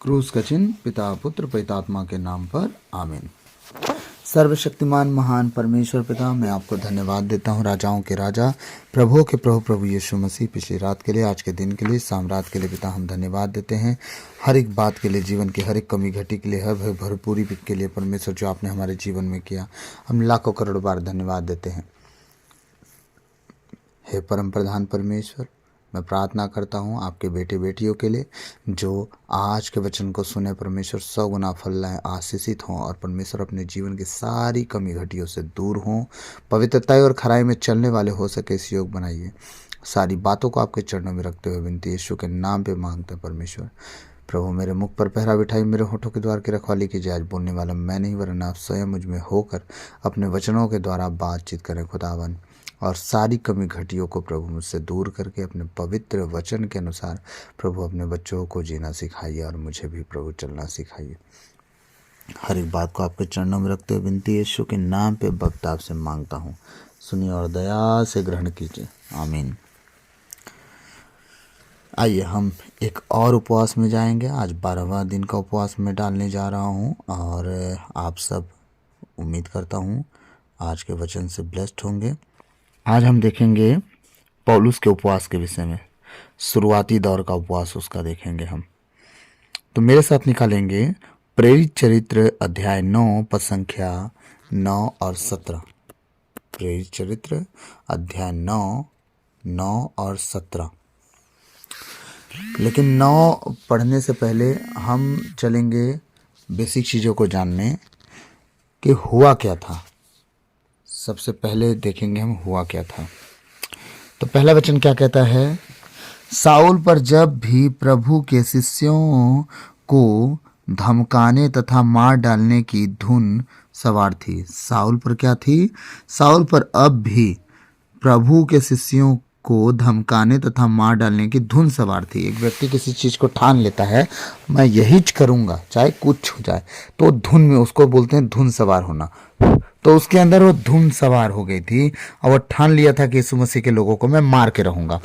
क्रूस का चिन्ह पिता पुत्र पवित्रात्मा के नाम पर आमीन। सर्वशक्तिमान महान परमेश्वर पिता, मैं आपको धन्यवाद देता हूँ, राजाओं के राजा, प्रभुओं के प्रभु, प्रभु यीशु मसीह, पिछली रात के लिए, आज के दिन के लिए, सामरात के लिए पिता हम धन्यवाद देते हैं। हर एक बात के लिए, जीवन की हर एक कमी घटी के लिए, हर भरपूरी के लिए परमेश्वर जो आपने हमारे जीवन में किया, हम लाखों करोड़ बार धन्यवाद देते हैं। हे परम प्रधान परमेश्वर, मैं प्रार्थना करता हूँ आपके बेटे बेटियों के लिए जो आज के वचन को सुने, परमेश्वर 100 गुना फल लाएं, आशीषित हों और परमेश्वर अपने जीवन की सारी कमी घटियों से दूर हों, पवित्रता और खराई में चलने वाले हो सके इस योग बनाइए। सारी बातों को आपके चरणों में रखते हुए विनती यीशु के नाम पे मांगते हैं परमेश्वर। प्रभु मेरे मुख पर पहरा बिठाई, मेरे होठों के द्वार की रखवाली कीजिए। आज बोलने वाला मैं नहीं वरन आप स्वयं मुझ में होकर अपने वचनों के द्वारा बातचीत करें खुदावन, और सारी कमी घटियों को प्रभु मुझसे दूर करके अपने पवित्र वचन के अनुसार प्रभु अपने बच्चों को जीना सिखाइए और मुझे भी प्रभु चलना सिखाइए। हर एक बात को आपके चरणों में रखते हुए विनती यीशु के नाम पे भक्त आपसे मांगता हूँ, सुनिए और दया से ग्रहण कीजिए, आमीन। आइए हम एक और उपवास में जाएंगे। आज 12वां दिन का उपवास में डालने जा रहा हूँ और आप सब उम्मीद करता हूँ आज के वचन से ब्लेस्ड होंगे। आज हम देखेंगे पौलुस के उपवास के विषय में, शुरुआती दौर का उपवास उसका देखेंगे हम। तो मेरे साथ निकालेंगे प्रेरित चरित्र अध्याय 9 पद संख्या 9 और 17। प्रेरित चरित्र अध्याय 9 और 17। लेकिन 9 पढ़ने से पहले हम चलेंगे बेसिक चीज़ों को जानने कि हुआ क्या था। सबसे पहले देखेंगे हम हुआ क्या था। तो पहला वचन क्या कहता है? साउल पर जब भी प्रभु के शिष्यों को धमकाने तथा मार डालने की धुन सवार थी। साउल पर क्या थी? साउल पर अब भी प्रभु के शिष्यों को धमकाने तथा मार डालने की धुन सवार थी। एक व्यक्ति किसी चीज को ठान लेता है, मैं यही करूंगा चाहे कुछ हो जाए, तो धुन में उसको बोलते हैं धुन सवार होना। तो उसके अंदर वो धुन सवार हो गई थी और वो ठान लिया था कि यीशु मसीह के लोगों को मैं मार के रहूंगा।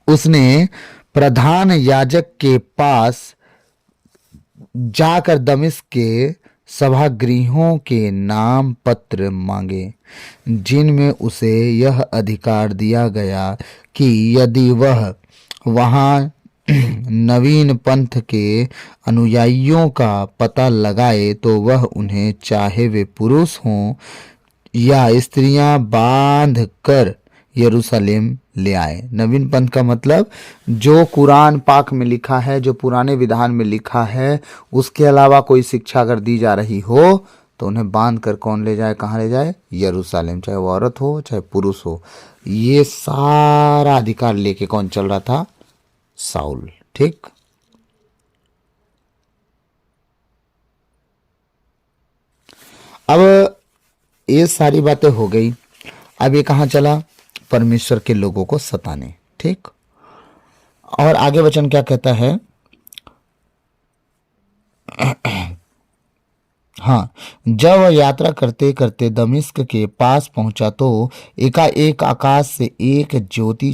उसने प्रधान याजक के पास जाकर दमिश्क के सभागृहों के नाम पत्र मांगे, जिनमें उसे यह अधिकार दिया गया कि यदि वह वहां नवीन पंथ के अनुयायियों का पता लगाए तो वह उन्हें, चाहे वे पुरुष हों या स्त्रियां, बांध कर यरूशलेम ले आए। नवीन पंथ का मतलब जो कुरान पाक में लिखा है, जो पुराने विधान में लिखा है, उसके अलावा कोई शिक्षा अगर दी जा रही हो तो उन्हें बांध कर कौन ले जाए? कहाँ ले जाए? यरूशलेम। चाहे वो औरत हो चाहे पुरुष हो, ये सारा अधिकार लेके कौन चल रहा था? साउल। ठीक। अब ये सारी बातें हो गई। अब ये कहाँ चला? परमेश्वर के लोगों को सताने। ठीक। और आगे वचन क्या कहता है? हाँ, जब वह यात्रा करते करते दमिश्क के पास पहुंचा तो एकाएक आकाश से एक ज्योति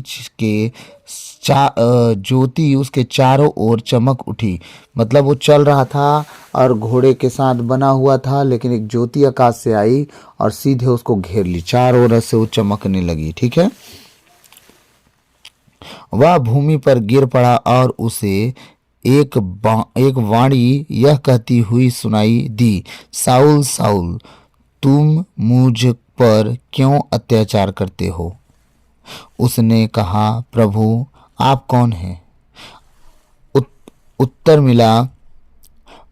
उसके चारों ओर चमक उठी। मतलब वो चल रहा था और घोड़े के साथ बना हुआ था, लेकिन एक ज्योति आकाश से आई और सीधे उसको घेर ली, चारों ओर से वो चमकने लगी। ठीक है। वह भूमि पर गिर पड़ा और उसे एक वाणी यह कहती हुई सुनाई दी, साउल साउल, तुम मुझ पर क्यों अत्याचार करते हो? उसने कहा, प्रभु आप कौन हैं? उत्तर मिला,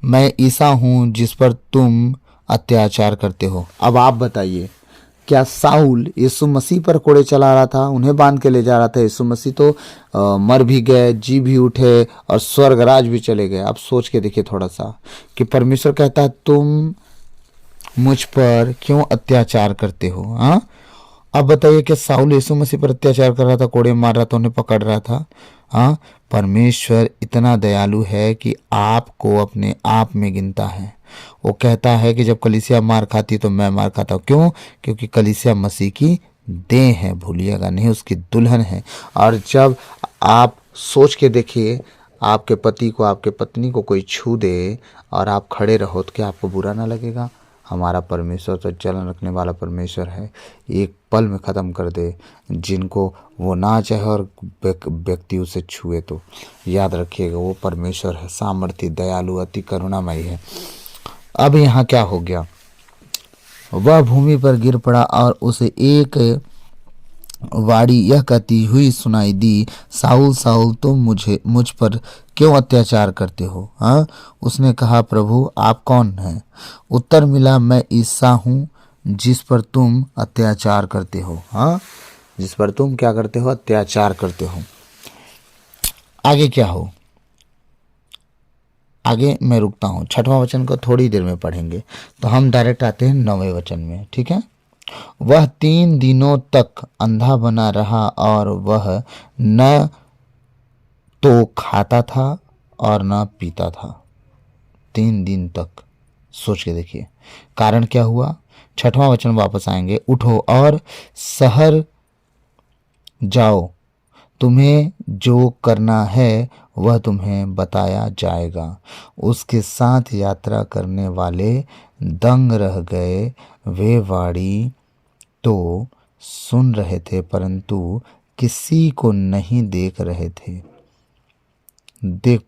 मैं ईसा हूं जिस पर तुम अत्याचार करते हो। अब आप बताइए, क्या साउल यीशु मसीह पर कोड़े चला रहा था, उन्हें बांध के ले जा रहा था? यीशु मसीह तो मर भी गए, जी भी उठे और स्वर्ग राज भी चले गए। आप सोच के देखिए थोड़ा सा कि परमेश्वर कहता है तुम मुझ पर क्यों अत्याचार करते हो? हाँ, अब बताइए कि साउल यीशु मसीह पर अत्याचार कर रहा था, कोड़े मार रहा था, उन्हें पकड़ रहा था। हाँ, परमेश्वर इतना दयालु है कि आपको अपने आप में गिनता है। वो कहता है कि जब कलीसिया मार खाती तो मैं मार खाता हूँ। क्यों? क्योंकि कलीसिया मसीह की देह है, भूलिएगा नहीं, उसकी दुल्हन है। और जब आप सोच के देखिए, आपके पति को, आपके पत्नी को कोई छू दे और आप खड़े रहो तो क्या आपको बुरा ना लगेगा? हमारा परमेश्वर तो जलन रखने वाला परमेश्वर है, एक पल में ख़त्म कर दे जिनको वो ना चाहे और व्यक्ति उसे छुए तो। याद रखिएगा, वो परमेश्वर है, सामर्थ्य, दयालु, अति करुणामयी है। अब यहाँ क्या हो गया? वह भूमि पर गिर पड़ा और उसे एक वाणी यह कहती हुई सुनाई दी, साउल साउल तुम मुझ पर क्यों अत्याचार करते हो? हाँ, उसने कहा, प्रभु आप कौन हैं? उत्तर मिला, मैं ईसा हूँ जिस पर तुम अत्याचार करते हो। हाँ, जिस पर तुम क्या करते हो? अत्याचार करते हो। आगे क्या हो? आगे मैं रुकता हूँ, 6वां वचन को थोड़ी देर में पढ़ेंगे, तो हम डायरेक्ट आते हैं 9वें वचन में। ठीक है। वह 3 दिनों तक अंधा बना रहा और वह न तो खाता था और न पीता था। 3 दिन तक। सोच के देखिए कारण क्या हुआ। 6वां वचन वापस आएंगे। उठो और शहर जाओ, तुम्हें जो करना है वह तुम्हें बताया जाएगा। उसके साथ यात्रा करने वाले दंग रह गए। वे वाणी तो सुन रहे थे परंतु किसी को नहीं देख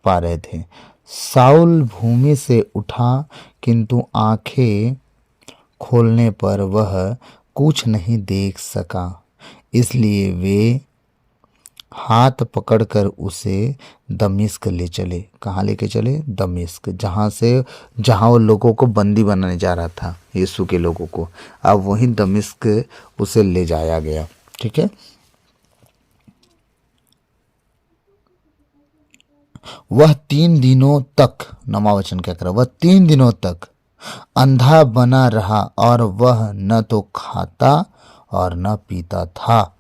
पा रहे थे। साउल भूमि से उठा किंतु आंखें खोलने पर वह कुछ नहीं देख सका। इसलिए वे हाथ पकड़कर उसे दमिश्क ले चले। कहाँ लेके चले? दमिश्क, जहाँ वो लोगों को बंदी बनाने जा रहा था, यीशु के लोगों को। अब वहीं दमिश्क उसे ले जाया गया। ठीक है। वह 3 दिनों तक, 9वां वचन क्या करा? वह 3 दिनों तक अंधा बना रहा और वह न तो खाता और न पीता था।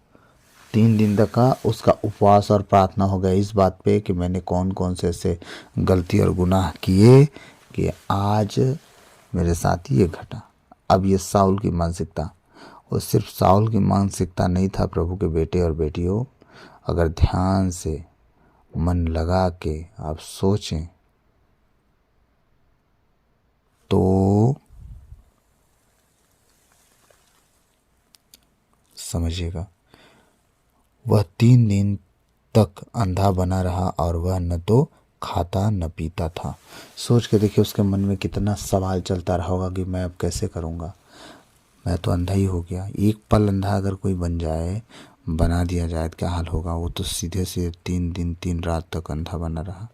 3 दिन तक का उसका उपवास और प्रार्थना हो गया इस बात पे कि मैंने कौन कौन से ऐसे गलती और गुनाह किए कि आज मेरे साथ ये घटा। अब ये साउल की मानसिकता, वो सिर्फ साउल की मानसिकता नहीं था। प्रभु के बेटे और बेटियों, अगर ध्यान से मन लगा के आप सोचें तो समझिएगा। वह 3 दिन तक अंधा बना रहा और वह न तो खाता न पीता था। सोच के देखिए उसके मन में कितना सवाल चलता रहा होगा कि मैं अब कैसे करूँगा, मैं तो अंधा ही हो गया। एक पल अंधा अगर कोई बना दिया जाए तो क्या हाल होगा। वो तो सीधे से 3 दिन 3 रात तक अंधा बना रहा,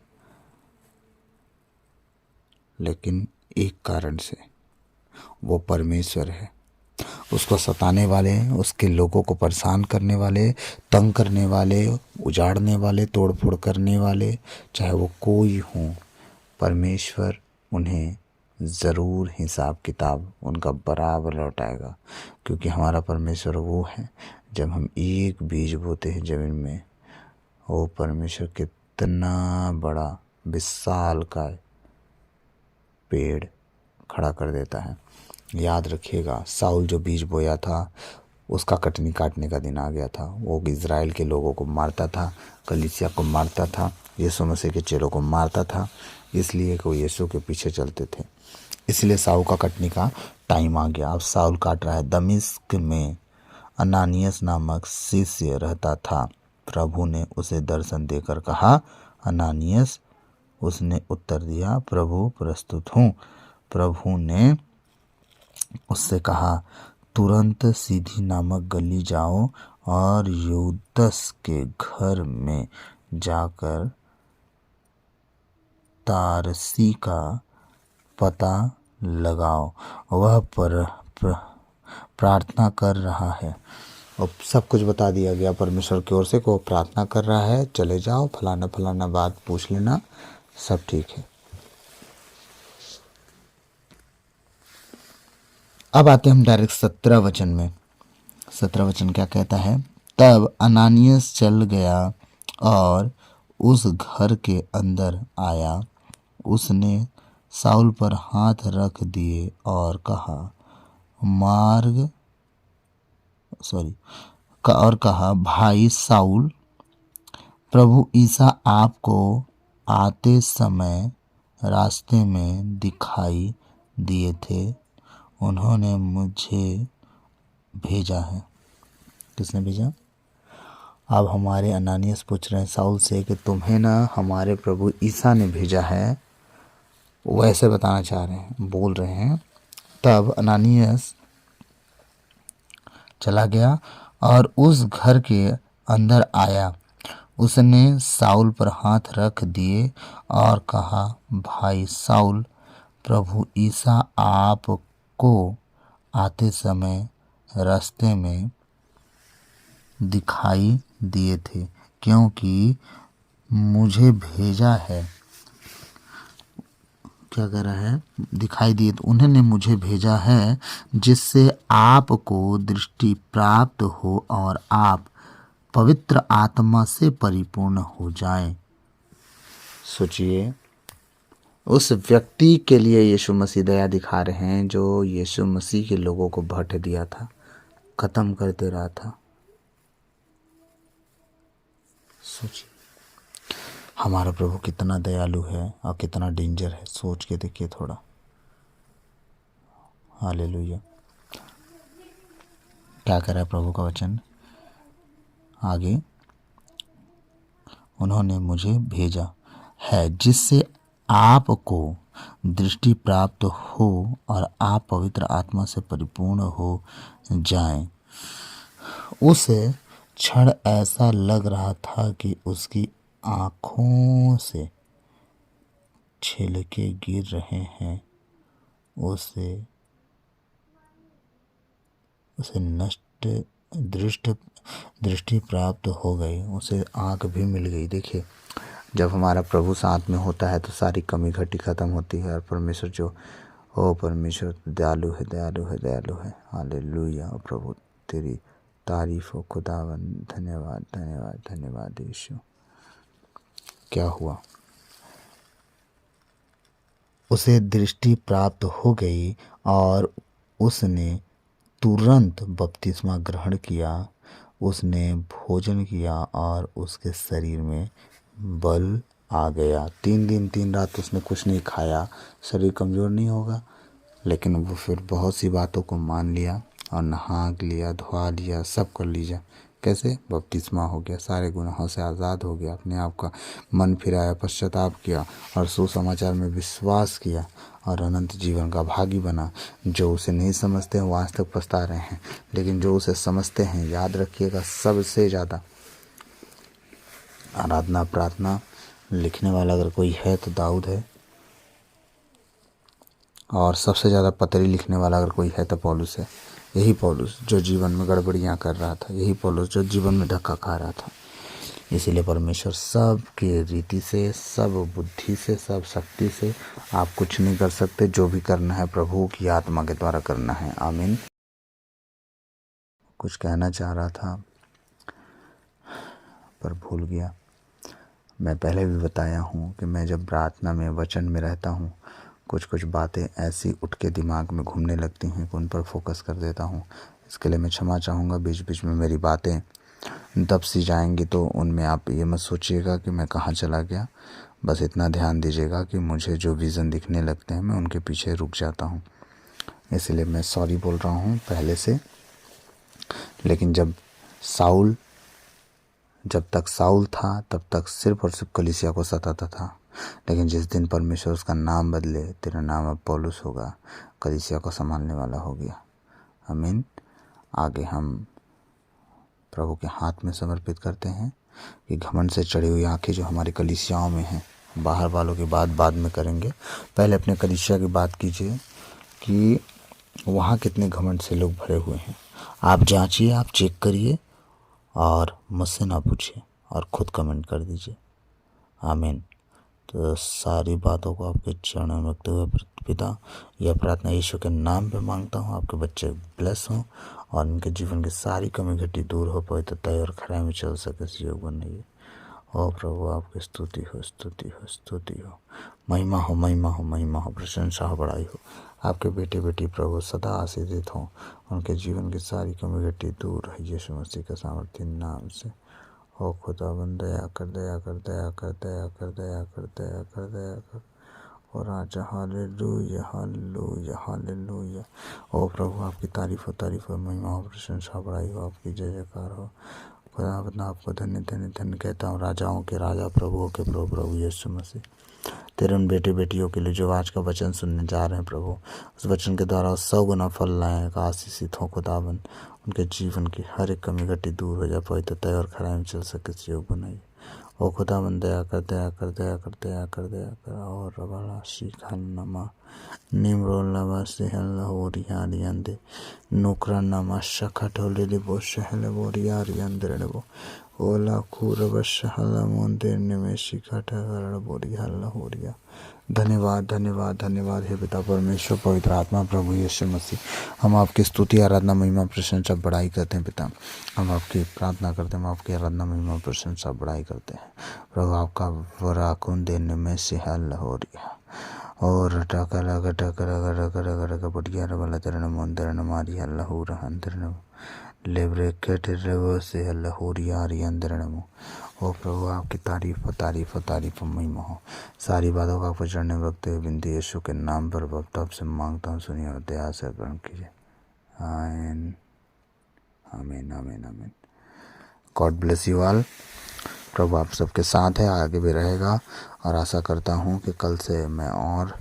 लेकिन एक कारण से, वो परमेश्वर है। उसको सताने वाले, उसके लोगों को परेशान करने वाले, तंग करने वाले, उजाड़ने वाले, तोड़फोड़ करने वाले, चाहे वो कोई हो, परमेश्वर उन्हें ज़रूर हिसाब किताब उनका बराबर लौटाएगा। क्योंकि हमारा परमेश्वर वो है, जब हम एक बीज बोते हैं ज़मीन में, वो परमेश्वर कितना बड़ा विशाल का पेड़ खड़ा कर देता है। याद रखिएगा, साउल जो बीज बोया था उसका कटनी काटने का दिन आ गया था। वो इज़राइल के लोगों को मारता था, कलीसिया को मारता था, यीशु मसीह के चेलों को मारता था, इसलिए कि वो यीशु के पीछे चलते थे। इसलिए साउल का कटने का टाइम आ गया। अब साउल काट रहा है। दमिश्क में अनानियस नामक शिष्य रहता था। प्रभु ने उसे दर्शन देकर कहा, अनानियस। उसने उत्तर दिया, प्रभु प्रस्तुत हूँ। प्रभु ने उससे कहा, तुरंत सीधी नामक गली जाओ और यूदस के घर में जाकर तारसी का पता लगाओ, वह प्रार्थना कर रहा है। और सब कुछ बता दिया गया परमेश्वर की ओर से को प्रार्थना कर रहा है। चले जाओ, फलाना फलाना बात पूछ लेना, सब ठीक है। अब आते हम डायरेक्ट 17 वचन में। 17 वचन क्या कहता है? तब अनानियस चल गया और उस घर के अंदर आया। उसने साउल पर हाथ रख दिए और कहा, भाई साउल, प्रभु ईसा आपको आते समय रास्ते में दिखाई दिए थे, उन्होंने मुझे भेजा है। किसने भेजा? अब हमारे अनानियास पूछ रहे हैं साउल से कि तुम्हें ना हमारे प्रभु ईसा ने भेजा है, वैसे बताना चाह रहे हैं, बोल रहे हैं। तब अनानियास चला गया और उस घर के अंदर आया। उसने साउल पर हाथ रख दिए और कहा, भाई साउल, प्रभु ईसा आपको आते समय रास्ते में दिखाई दिए थे, क्योंकि मुझे भेजा है। क्या कह रहा है? दिखाई दिए तो उन्होंने मुझे भेजा है, जिससे आपको दृष्टि प्राप्त हो और आप पवित्र आत्मा से परिपूर्ण हो जाएं। सोचिए, उस व्यक्ति के लिए यीशु मसीह दया दिखा रहे हैं जो यीशु मसीह के लोगों को भट दिया था, खत्म कर दे रहा था। सोचिए हमारा प्रभु कितना दयालु है और कितना डेंजर है, सोच के देखिए थोड़ा। हालेलुया। क्या कह रहा है प्रभु का वचन आगे? उन्होंने मुझे भेजा है, जिससे आपको दृष्टि प्राप्त हो और आप पवित्र आत्मा से परिपूर्ण हो जाएं। उस क्षण ऐसा लग रहा था कि उसकी आंखों से छिलके गिर रहे हैं। उसे नष्ट दृष्टि प्राप्त हो गई, उसे आँख भी मिल गई। देखिए, जब हमारा प्रभु साथ में होता है तो सारी कमी घटी खत्म होती है। और परमेश्वर जो परमेश्वर दयालु है, दयालु है, दयालु है। हालेलुया। प्रभु तेरी तारीफ हो खुदावन। धन्यवाद, धन्यवाद, धन्यवाद यीशु। क्या हुआ? उसे दृष्टि प्राप्त हो गई और उसने तुरंत बपतिस्मा ग्रहण किया। उसने भोजन किया और उसके शरीर में बल आ गया। 3 दिन 3 रात उसने कुछ नहीं खाया। शरीर कमज़ोर नहीं होगा, लेकिन वो फिर बहुत सी बातों को मान लिया और नहा लिया, धोआ लिया, सब कर लीजिए। कैसे? बपतिस्मा हो गया, सारे गुनाहों से आज़ाद हो गया, अपने आप का मन फिराया, पश्चाताप किया और सुसमाचार में विश्वास किया और अनंत जीवन का भागी बना। जो उसे नहीं समझते हैं वो आज तक पछता रहे हैं, लेकिन जो उसे समझते हैं, याद रखिएगा, सबसे ज़्यादा आराधना प्रार्थना लिखने वाला अगर कोई है तो दाऊद है, और सबसे ज़्यादा पत्री लिखने वाला अगर कोई है तो पौलुस है। यही पौलुस जो जीवन में गड़बड़ियाँ कर रहा था, यही पौलुस जो जीवन में धक्का खा रहा था। इसीलिए परमेश्वर सब की रीति से, सब बुद्धि से, सब शक्ति से आप कुछ नहीं कर सकते। जो भी करना है प्रभु की आत्मा के द्वारा करना है। आमीन। कुछ कहना चाह रहा था पर भूल गया। मैं पहले भी बताया हूँ कि मैं जब प्रार्थना में, वचन में रहता हूँ, कुछ बातें ऐसी उठ के दिमाग में घूमने लगती हैं कि उन पर फोकस कर देता हूँ। इसके लिए मैं क्षमा चाहूँगा। बीच बीच में मेरी बातें दब सी जाएंगी तो उनमें आप ये मत सोचिएगा कि मैं कहाँ चला गया। बस इतना ध्यान दीजिएगा कि मुझे जो विज़न दिखने लगते हैं मैं उनके पीछे रुक जाता हूँ। इसलिए मैं सॉरी बोल रहा हूँ पहले से। लेकिन जब तक साउल था तब तक सिर्फ और सिर्फ कलीसिया को सताता था। लेकिन जिस दिन परमेश्वर उसका नाम बदले, तेरा नाम अब पौलुस होगा, कलीसिया को संभालने वाला हो गया। आमीन। आगे हम प्रभु के हाथ में समर्पित करते हैं कि घमंड से चढ़ी हुई आंखें जो हमारी कलीसियाओं में हैं, बाहर वालों की बात बाद में करेंगे। पहले अपने कलीसिया की बात कीजिए कि वहाँ कितने घमंड से लोग भरे हुए हैं। आप जांचिए, आप चेक करिए और मुझसे ना पूछिए और ख़ुद कमेंट कर दीजिए। आमीन। तो सारी बातों को आपके चरणों में रखते हुए पिता, यह प्रार्थना यीशु के नाम पे मांगता हूँ। आपके बच्चे ब्लेस हों और उनके जीवन की सारी कमी घटी दूर हो, पवित्रता और खराई में चल सके, सहयोग बनाइए। ओ प्रभु, आपकी स्तुति हो, स्तुति हो, स्तुति हो, महिमा हो, महिमा हो, महिमा हो, प्रशंसा हो, बड़ाई हो। आपके बेटे बेटी प्रभु सदा आशीषित हों, उनके जीवन की सारी कमी घटी दूर है, यीशु मसीह के सामर्थ्य नाम से। ओ खुदावन दया कर, दया कर, दया कर, दया कर, दया कर, दया कर, दया कर। और राजा हालेलुया, हालेलुया, हालेलुया। ओ प्रभु आपकी तारीफ हो, तारीफ हो, महिमा हो, प्रशंसा बढ़ाई हो, आपकी जय जयकार हो। खुदावंद आपको धन्य धन्य धन्य कहता हूँ, राजाओं के राजा, प्रभुओं के प्रभु, प्रभु यीशु मसीह। तेरे उन बेटे बेटियों के लिए जो आज का वचन सुनने जा रहे हैं प्रभु, उस वचन के द्वारा 100 गुना फल लाएं, आशीषित हो खुदावन। उनके जीवन की हर एक कमी घटी दूर हो जाए, पवित्रता और खराई में चल सके इस योग बनाइए। ओ खुदावन दया कर, दया कर, दया कर, दया कर, दया कर। और रबाला शिखा नमा निमरोल नमा सेहल होरिया रियंदे नुकरा नमा शखटोले लिबो शहल बोरिया रियंदे रेबो ओला खूरब शहला मोंदे निमे शिखट हरड़ बोरिया होरिया। धन्यवाद, धन्यवाद, धन्यवाद हे पिता परमेश्वर, पवित्र आत्मा, प्रभु यीशु मसीह। हम आपकी स्तुति, आराधना, महिमा, प्रशंसा, बड़ाई करते हैं पिता। हम आपकी प्रार्थना करते हैं, हम आपकी आराधना, महिमा, प्रशंसा, बड़ाई करते हैं प्रभु। आपका वराकुन देने में से हल हो रहा और टकला टकरा टकरा बढ़िया रबला तेरन मंदिर मारी हल्ला हो रहा अंदर लेबरे के से हल्ला हो रिया री अंदर नमो। ओ प्रभु आपकी तारीफ हो, तारीफ हो, तारीफ हो, महिमा हो। सारी बातों का आपको चढ़ने वक्त बिंदु यीशु के नाम पर वक्त आपसे मांगता हूँ, सुनिए और दया से ग्रहण कीजिए। आमीन, आमीन, आमीन, आमीन। God bless you all. प्रभु आप सबके साथ है, आगे भी रहेगा। और आशा करता हूँ कि कल से मैं और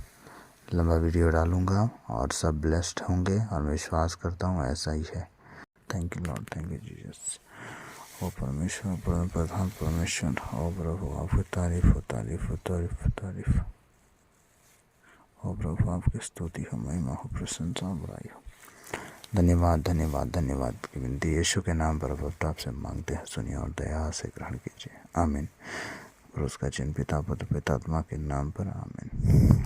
लंबा वीडियो डालूँगा और सब ब्लेस्ड होंगे, और मैं विश्वास करता हूँ ऐसा ही है। Thank you lord, thank you Jesus. ओ परमेश्वर, प्रधान परमेश्वर, ओ प्रभु आपकी तारीफ हो, तारीफ हो, तारीफ हो, तारीफ। ओ प्रभु आपकी स्तुति हो, महिमा हो, प्रशंसा बढ़ाई हो। धन्यवाद, धन्यवाद, धन्यवाद की विनती यीशु के नाम पर वक्त आपसे मांगते हैं, सुनिए और दया से ग्रहण कीजिए। आमीन। और उसका चिन्ह पिता पुत्र पितात्मा के नाम पर, आमीन।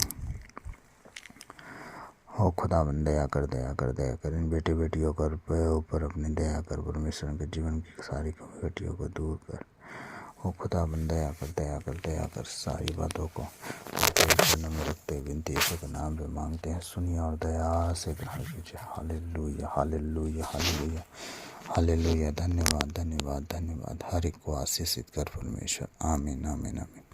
हो खुदावन दया कर, दया कर, दया कर। इन बेटे बेटियों कर ऊपर अपनी दया कर, परमेश्वर के जीवन की सारी कमियों को दूर कर। हो खुदावन दया कर, दया कर, दया कर। सारी बातों को में रखते विनती यीशु के नाम पे मांगते हैं, सुनिए और दया से ग्रहण कीजिए। Hallelujah, hallelujah, hallelujah, hallelujah. धन्यवाद, धन्यवाद, धन्यवाद। हर एक को आशीषित कर परमेश्वर। आमीन, आमीन, आमीन।